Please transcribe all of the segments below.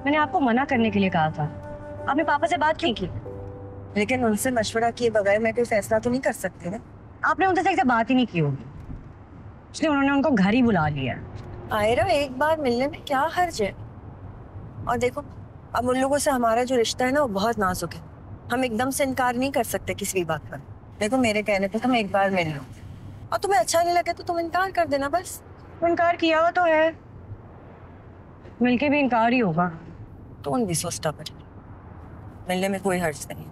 मैंने आपको मना करने के लिए कहा था। आपने पापा से बात क्यों की? लेकिन उनसे मशवरा किए बगैर मैं कोई फैसला तो नहीं कर सकती ना। आपने उनसे सही से बात ही नहीं की होगी, इसलिए उन्होंने उनको घर ही बुला लिया। आयरा, एक बार मिलने में क्या हर्ज है? और देखो, अब उन लोगों से हमारा जो रिश्ता है ना वो बहुत नाजुक है। हम एकदम से इनकार नहीं कर सकते किसी भी बात पर। देखो, मेरे कहने पे तुम एक बार मिल लो, और तुम्हें अच्छा नहीं लगे तो तुम इनकार कर देना बस। तो इनकार किया हुआ तो है, मिलके भी इनकार ही होगा। तुम भी सोचता पर मिलने में कोई हर्ज नहीं है।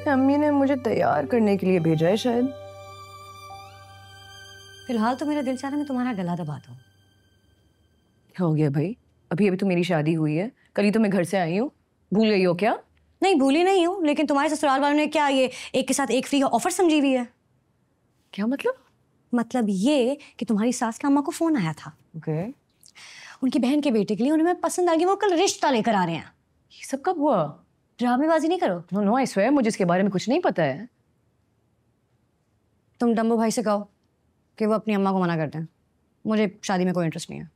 अम्मी ने मुझे तैयार करने के लिए भेजा है शायद। फिलहाल तो मेरा दिल चाह रहा है मैं तुम्हारा गला दबा दूं। हो गया भाई, अभी अभी तो मेरी शादी हुई है, कल ही तो मैं घर से आई हूँ, भूल गई हो क्या? नहीं भूली नहीं हूँ, लेकिन तुम्हारे ससुराल वालों ने क्या ये एक के साथ एक फ्री ऑफर समझी हुई है? क्या मतलब? मतलब ये कि तुम्हारी सास का अम्मा को फोन आया था। ओके। उनकी बहन के बेटे के लिए उन्हें पसंद आ गई, वो कल रिश्ता लेकर आ रहे हैं। ये सब कब हुआ? ड्रामेबाजी नहीं करो। नो नो, आई स्वेयर मुझे इसके बारे में कुछ नहीं पता है। तुम डम्बो भाई से कहो कि वो अपनी अम्मा को मना कर दें, मुझे शादी में कोई इंटरेस्ट नहीं है।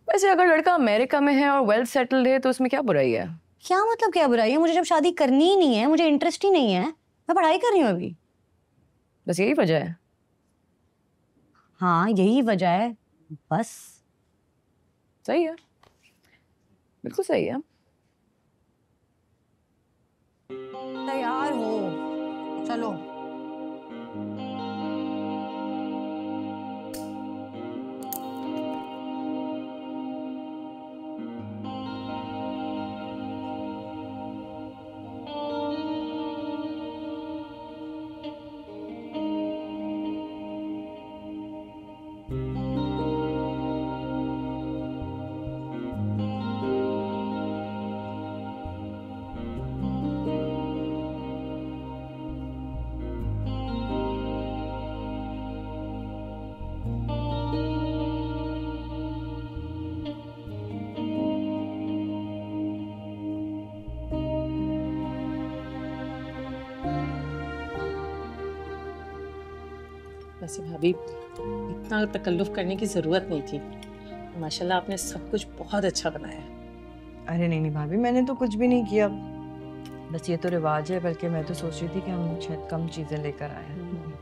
वैसे अगर लड़का अमेरिका में है और वेल सेटल्ड है तो उसमें क्या बुराई है? क्या मतलब क्या बुराई है? मुझे जब शादी करनी ही नहीं है, मुझे इंटरेस्ट ही नहीं है, मैं पढ़ाई कर रही हूँ अभी। बस यही वजह है? हाँ यही वजह है बस। सही है, बिल्कुल सही है। तैयार हो, चलो। वैसे भाभी, इतना तकल्लुफ करने की जरूरत नहीं थी। माशाल्लाह आपने सब कुछ बहुत अच्छा बनाया है। अरे नहीं नहीं भाभी, मैंने तो कुछ भी नहीं किया, बस ये तो रिवाज है। बल्कि मैं तो सोच रही थी कि हम शायद कम चीजें लेकर आए हैं।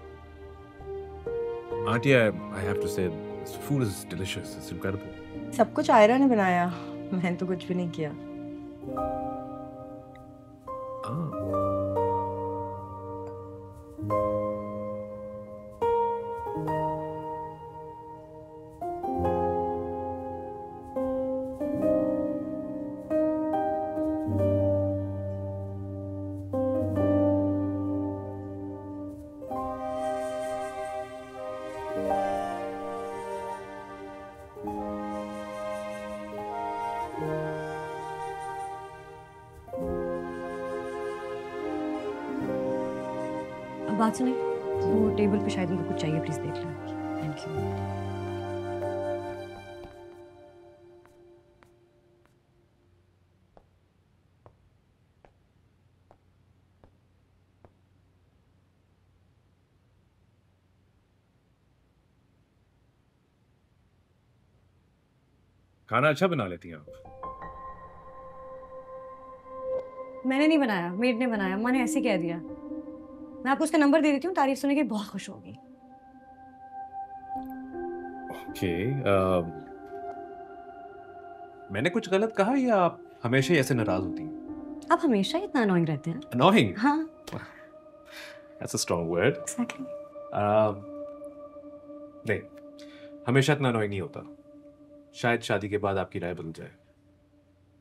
Auntie, I have to say, this food is delicious. It's incredible. सब कुछ आयरा ने बनाया, मैंने तो कुछ भी नहीं किया। Ah. अब बात सुने, वो टेबल पे शायद उनको कुछ चाहिए, प्लीज देख लें। Thank you. खाना अच्छा बना लेती हैं आप। मैंने नहीं बनाया, मेड ने बनाया, अम्मा ने ऐसे कह दिया। मैं आपको उसका नंबर दे देती हूँ, तारीफ सुन के बहुत खुश होगी। ओके, मैंने कुछ गलत कहा या आप हमेशा ही ऐसे नाराज होती हैं? आप हमेशा ही इतना अनोइंग रहते हैं। Annoying? हाँ That's a strong word. exactly. नहीं, हमेशा इतना अनोइंग नहीं होता। शायद शादी के बाद आपकी राय बदल जाए।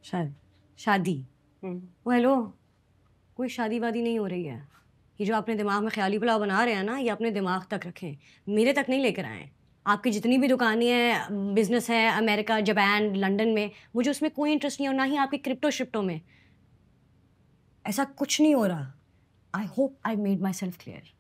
शायद शादी। वो हेलो, कोई शादी वादी नहीं हो रही है। ये जो आपने दिमाग में ख्याली पुलाव बना रहे हैं ना, ये अपने दिमाग तक रखें, मेरे तक नहीं लेकर आए। आपकी जितनी भी दुकानें हैं, बिजनेस है अमेरिका, जापान, लंदन में, मुझे उसमें कोई इंटरेस्ट नहीं है और ना ही आपकी क्रिप्टो शिप्टो में। ऐसा कुछ नहीं हो रहा। I hope I made my self clear.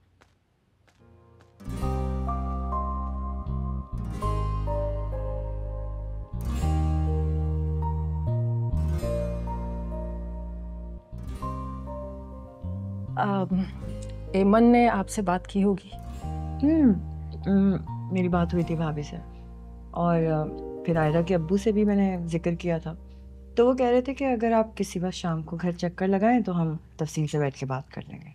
एमन ने आपसे बात की होगी। मेरी बात हुई थी भाभी से, और फिर आयरा के अब्बू से भी मैंने जिक्र किया था। तो वो कह रहे थे कि अगर आप किसी बार शाम को घर चक्कर लगाएं तो हम तफसील से बैठ के बात कर लेंगे।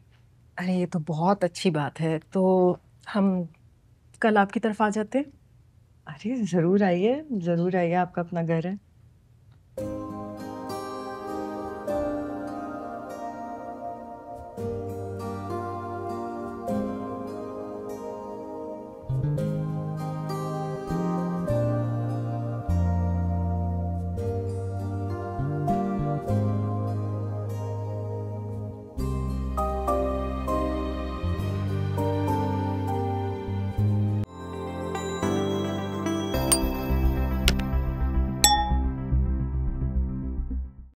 अरे ये तो बहुत अच्छी बात है, तो हम कल आपकी तरफ आ जाते हैं। अरे ज़रूर आइए, आपका अपना घर है।